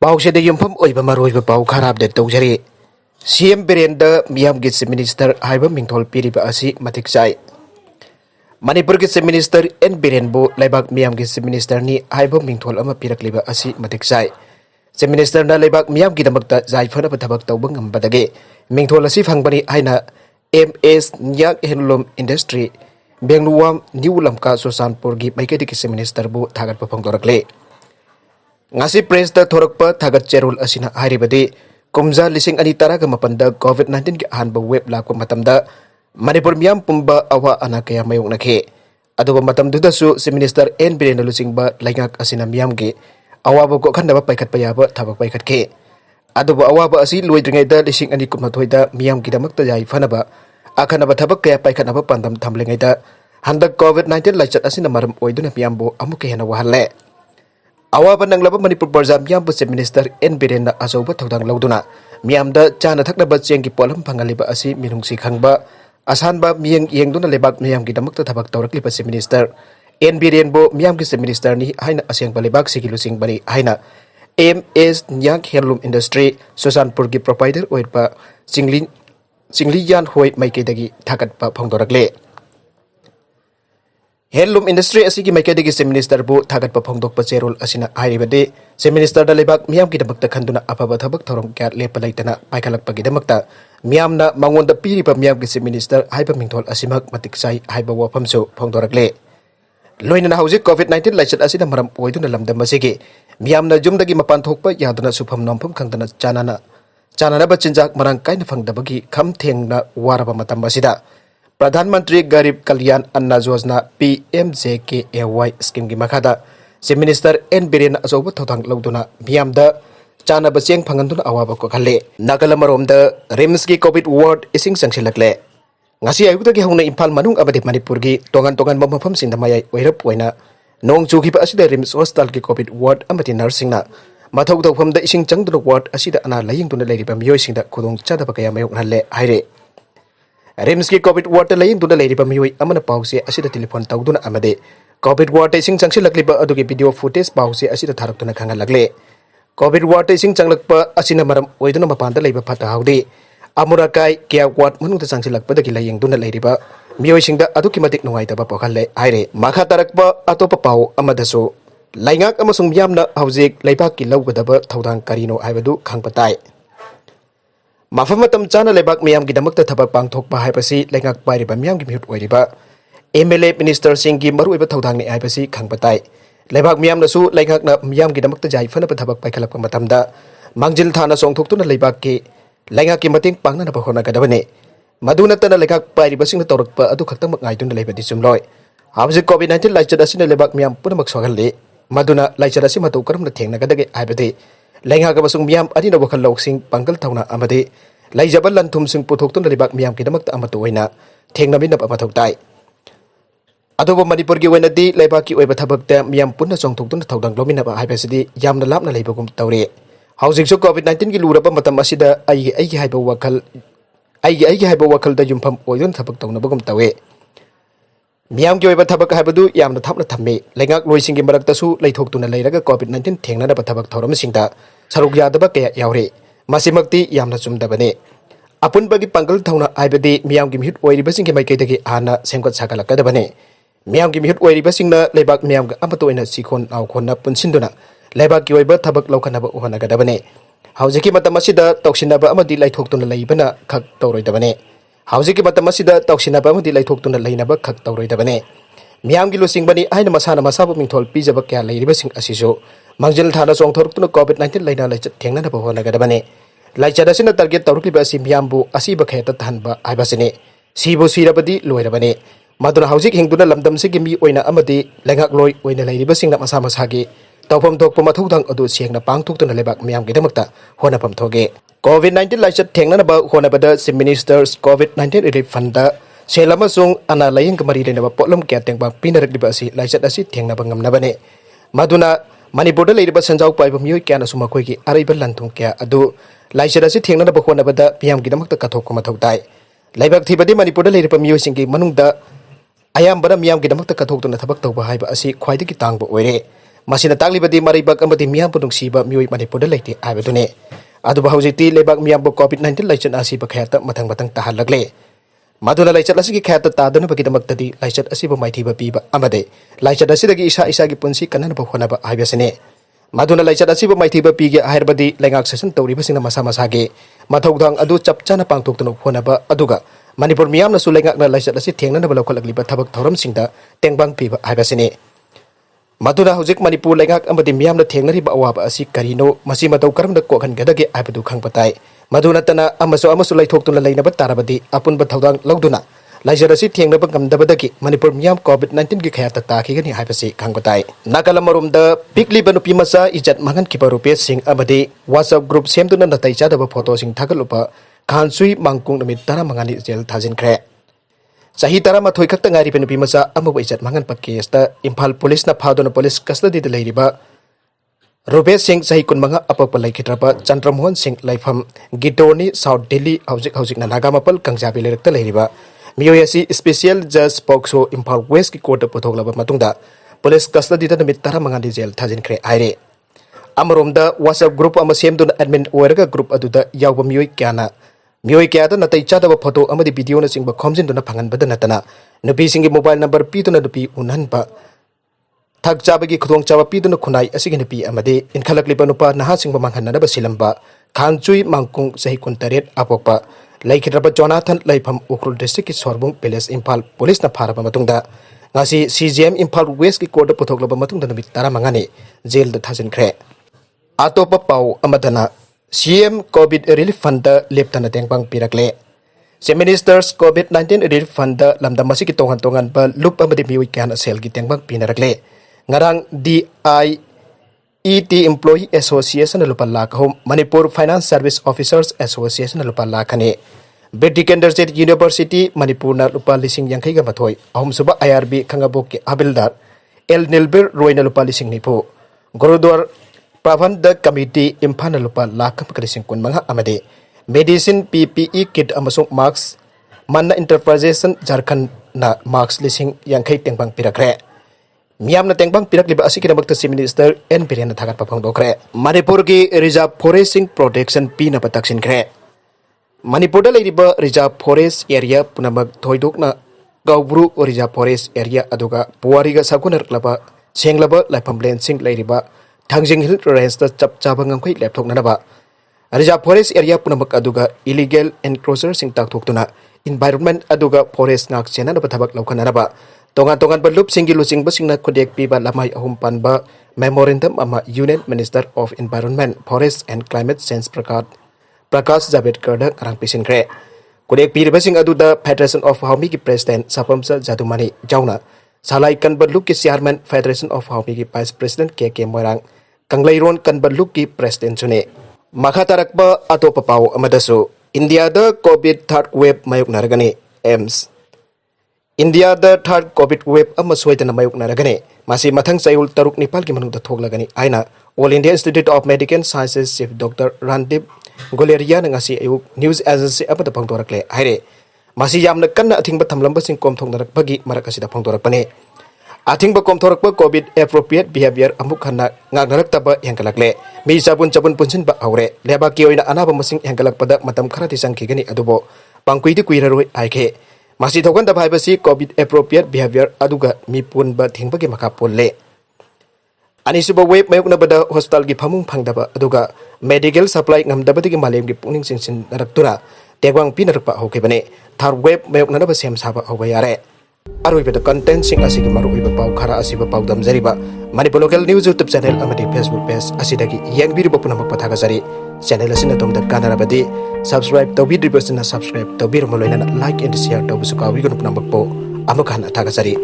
पाउसेद युमफम ओइबा मरोइबा पाउ खराब दे तौजरी सीएम बिरेंद्र मियाम के चीफ मिनिस्टर हाइबा मिंथोल पीरिबा असी मथिक चाइ मणिपुर के चीफ मिनिस्टर एन बिरेनबो लेबाक मियाम के चीफ मिनिस्टर नि हाइबा मिंथोल अमा पिरकलिबा असी मथिक चाइ चीफ मिनिस्टर ना लेबाक मियाम की दमकता जायफनब थबक तौब ngambadage मिंथोल असी फंगबनी हाइना एमएस न्याक हैंडलूम इंडस्ट्री बेंगलुवाम न्यू लमका सोसानपुर की माइकेदी के चीफ मिनिस्टर बु थागत फोंदोरकले ngasi press da thorokpa thagat cherul asina haribadi kumja lising ani taraga mapanda covid-19 ki hanba web lakwa matamda manipur miam pumba awa anakaya mayong nakhe aduba matam duda su si minister n biren lusingba laingak asina miam ge awaba ko khanaba paikhat payaba thabak paikhat ke aduba awaba asi loidringai da lising ani kumnathoi da miam ki damak ta jai phanaba akhanaba thabak kaya paikhatnaba pandam thamlengai da handak covid-19 laichat asina maram oiduna miambo amuke hena wahalle awaba nanglaba manipur barja miam bu minister n biren na asoba thodang lauduna miam da chana thakna ba cheng ki polam phangaliba asi mirungsi khangba asanba mieng yengduna lebak miam ki damak ta thabak tawrakli ba minister n biren bo miam ki minister ni haina aseng balibak sigilusing bari haina ms nyak handloom industry sosanpur ki provider oirpa singli yan hoi maike dagi thakat pa phangdorakle handloom industry asigi maikedi ki minister bu thagat pa phongdok pa cherol asina hairibade se minister da lebak miam ki damakta khanduna apaba thabak thorom kya lepa laitana paikhalak pa gi damakta miam na mangon da piri pa miam ki minister haiba mingthol asimak matik sai haiba wafam so phongdorakle loina hauji covid-19 laichat asina maram oiduna lamdam masigi miam na jumdagi mapan thokpa yaduna sufam nompham khangdana chanana ba chinjak marang kaina phangdabagi kham thengna waraba matam asida प्रधानमंत्री गरीब कल्याण अन्न योजना PMJKAY scheme की मखादा chief minister N Biren अचौब थौथांग लौदुना मियाम द चानब चेंग फंगनदुना अवाब को खले नागल मरोम द रिम्स की कोविड वार्ड इसिंग संगसिलकले ngasi ayudagi hauna imphal manung abadi manipur gi tongan mafam sing mayai oirap oina nong chugiba asida rims hostel ki covid ward amati nursing na mathau dawfam da ising changduna ward asida ana laying duna leiriba miyoi sing da khudong chadaba kaya mayok halle haire RIMS की Covid ward लाइन दुना लेरिबा मियोय अमना पाउसे असिदा telephone तौदुना अमदे कोविड वार्ड इसिंग चंगसिलकलिबा अदुगी वीडियो फुटेज पाउसे असिदा थारक्तुना खंगलगले कोविड वार्ड इसिंग चंगलकपा असिना मरम ओइदुना मपानदा लेबा फता हाउदे अमुराकाई केया वार्ड मनुदा चंगसिलकपदगी लायेंग दुना लेरिबा मियोयसिंगदा अदुकी मतिक नुंगाइतबा पोखले हाइरे माखा तारकपा अतोपा पाउ अमदसो लाइंगाक अमसुंग मियामना हौजिक लैबाक की लौगदबा थौदांग करिनो हाइबदु खंगपताई मफम चाना लेबाक मियाम की दमक थबक पांगथोकपा हाइबसी लेंगाक पाइरिबा मियाम की मिहुत ओइरिबा एमएलए मिनिस्टर सिंह की मरुइबा थौदांगनि हाइबसी खंगपताई लेबाक मियामनसु लेंगाकना मियाम की दमक जाय फनबा थबक पाइखलपा मतमदा मांगजिल थाना सोंगथोक्तुना लेबाक की लेंगाक की मतेंग पांगनबा होनागदबने मदुनतना लेंगाक पाइरिबसिंगना तौरकपा अदु खक्तमक ngaiduna लेबदि चुमलोय हाबजे कोविड-19 लाइचत असिना लेबाक मियाम पुनमक सोगल्ले मदुना लाइचत असि मतौ करमना थेंगनगदगे हाइबदि लेंगाक अमसुंग मियाम अदिना वखल लौसिंग पांगल थौना अमदि लाइजब लंथुम सिंह पुथोक्तुन लेबाक मियाम की दमक अमत ओइना थेंगनमिनब अमथौताई अदोबो मणिपुर की ओइनदि लेबाक की ओइबा थबकता मियाम पुन्ना चोंगथोक्तुन थौदांग लोमिनब हाइबसिदि यामना लापना लेबगुम तौरे हाउजिंगसु कोविड-19 की लुरबा मतम असिदा आइगी हाइबा वखल दा युमफम ओइदुन थबक तौनबगुम तौवे मियाम की ओइबा थबक हाइबदु यामना थापना थम्मे लेंगाक लोइसिंग की मरक्तसु लेथोक्तुना लेरगा कोविड-19 थेंगनब थबक थौरमसिंगदा सरुक यादबा कया यावरे मासिमक्ति यामना चुमदबने अपुनबगी पंगल थौना आइबदि मियाम की मिहुत ओइरिबसिंग की माइकेदगी आना सेंगत सागलकदबने मियाम की मिहुत ओइरिबसिंगना लेबाक मियाम गा अमत ओइना सिखोन नावखोना पुनसिंदुना लेबाक की ओइबा थबक लौखनब ओहनगदबने हाउजिकी मतम असिदा तौसिनबा अमदि लाइथोक्तुना लेइबना खक तौरोइदबने हाउजिकी मतम असिदा तौसिनबा अमदि लाइथोक्तुना लेइनबा खक तौरोइदबने मियाम की लुसिंगबनी आइना मसाना मसाबु मिंथोल पिजब क्या लेइरिबसिंग असिसो मांगजिल थाना सोंगथोरक्तुना कोविड-19 लाइना लाइचत थेंगनब होनगदबने लाइचत असि टारगेट तौरक्लिबा असि मियामबु असिबा खेत थानबा आइबासिने सिबु सिरबदि लोइरबने मदुना हौजिक हिंदुना लमदमसिगी मी ओइना अमदि लेंगाक लोइ ओइना लेइरिबसिंगना मसा मसागी तौफम थोकपा मथौदांग अदु सेंगना पांगथोक्तुना लेबाक मियाम की दमकता होनफम थोगे कोविड-19 लाइचत थेंगनबा होनबदा चीफ मिनिस्टर्स कोविड-19 रिलीफ फंड सेलमसुंग अना लायंग मरी लेनबा पोलम क्या तेंगबा पिनरक्लिबा असि लाइचत असि थेंगनबा ngamnabane मदुना मणिपुर लेरिबा संजाउ पाइबा मियोय क्याना सुमखोय की अरैबा लंथुं क्या अदु लाइचत असि थेंगनबा होनबदा मियाम की दमकता कथोक मथौ ताई लाइबाक थिबदि मणिपुर लेरिबा मियोय सिंग की मनुंगदा अयामबरा मियाम की दमकता कथोक्तुना थबक तौबा हाइबा असि ख्वाइदगी तांगबा ओइरे masina taglibadi maribak amadi miyam punungsiba mioi manipur laite aibadune aduba hojiti lebak miyam covid-19 laichat asiba khayata matang tahalagle maduna laichat asigi khayata taduna bagidamaktadi laichat asiba maithiba piba amade laichat asidagi isa gi punsi kanan ba honaba aibasene maduna laichat asiba maithiba pige ahirbadi lengak session tawriba singna masa masage mathogdang adu chapchana pangtoktuno honaba aduga manipur miyam na sulengak na laichat asi thengna na balokhalakliba thabak thoram singda tengbang piba aibasene maduna hojik manipur lengak amadi miyam na thengnariba awaba asi karino masi matau karamda kokhan gadage aibadu khangpatai maduna tana amasu laithoktuна lainaba tarabadi apunba thodang lawduna laijat asi thengnaba ngamdabadagi manipur miyam covid-19 gi khayata takhigani haibasi khangpatai nakalamorumda pikliba nupi masa ijat mangan kibarupe sing amadi whatsapp group semduna natai chadaba photo sing thagalupa khansui mangkung namit tara mangani jel thajin khre sahi tara mathoi khakta ngari pe nupi masa amabu ijat mangan pa case ta imphal police na phadona police custody de leiriba Rupesh Singh sahi kun manga apapa laikhitrapa Chandramohan Singh laifam Gidoni South Delhi hojik na nagamapal kangjabi lerekta leiriba miyoyasi special judge Pokso Imphal West ki court pothoglaba matungda police custody da namit tara mangani jail thajin khre aire amromda WhatsApp group ama semduna admin oiraga group aduda yawba miyoy kyada natai chadaba photo amadi video na singba khomjinduna phanganbada natana nupi singi mobile number pituna nupi unhanba thak chabagi khudong chaba piduna khunai asigi nupi amade inkhalakliba nupa naha singba manghanna silamba khanchui mangkung sahi kuntaret apokpa laikhitraba Jonathan laifam ukrul district ki sorbung palace Imphal police na pharaba matungda ngasi CGM Imphal West ki court pothoglaba matungda nubi tara mangani jail da thajin khre atopa pau amadana CM COVID Relief Fund leptana tengbang pirakle Chief Minister's COVID-19 Relief Fund lamda masiki tongan ba lup amadi miwi kan sel gi tengbang pinarakle ngarang DIET Employee Association lupa lakh home Manipur Finance Service Officers Association lupa lakhane British Kenderset University Manipur na lupa lising yang ga mathoi ahum suba IRB khangabok ke habildar El Nilbir Roy na lupa lising nipo Gurudwar Prabandha Committee Imphal lupa lakh makrising kun manga amade Medicine PPE kit amasung marks Manna Enterprises Jharkhand na marks lising yang tengbang pirakre Miyam na tengbang pirakliba asiki namakta si Minister N. Biren na thagat papang dokre Manipur ki Reserve Forest Protection P na pataksin kre Manipur da leiriba Reserve Forest Area punamag thoidok na Gaubru Reserve Forest Area aduga Puwariga sagunar klaba senglaba laifam lensing leiriba Thangjing Hill Range da chap chaba ngamkhoi laptop nanaba Reserve Forest Area punamag aduga illegal encroacher sing takthokuna environment aduga forest ngak chena na pathabak laukhanaraba tongan berlup singgil lucing basingna kodek piba lamai ahum panba memorandum ama Union Minister of Environment, Forest and Climate Change Prakash Javadekar da arang pisin kre kodek pi basing adu da Federation of Haumi ki President Sapamsa Jadumani Jauna salai kan berlup ki Chairman Federation of Haumi ki Vice President KK Moirang Kanglairon kan berlup ki President Sune Makatarakba atopa pau amadasu India da COVID third wave mayuk naragani AIMS India the third COVID wave ama soitana mayuk naragane masi mathang sayul taruk nipal ki manungda thoglagani aina All India Institute of Medical Sciences Chief Dr. Randip Guleria ngasi ayuk news agency apa da pangtorakle haire masi yamna kanna athingba thamlamba sing kom thongnarak bagi marakasida pangtorakpane athingba kom thorakpa COVID appropriate behavior amuk khanna ngagnarak taba hengkalakle mi sabun punsin ba aure leba ki oina anaba masing hengkalakpada matam kharati sangkhigani adubo pangkuidi kuiraroi aike Masih thokan da bhaibasi COVID appropriate behavior aduga mi pun ba thingbagi maka polle anisuba web mayuk na bada hospital gi phamung phangdaba aduga medical supply ngamdabadi gi malem gi pungning singsin naraktura tegwang pinarpa hokebane thar web mayuk na ba sem saba hoba yare aroi beda content sing asigi maru iba pau khara asiba pau dam jariba Manipur local news YouTube channel amadi Facebook page asidagi yang biru bapuna makpathaga jari channel asina tomda kanarabadi subscribe tawbidribasina subscribe tawbir moloina like and share tawbusuka wigun punambakpo amukan athaga jari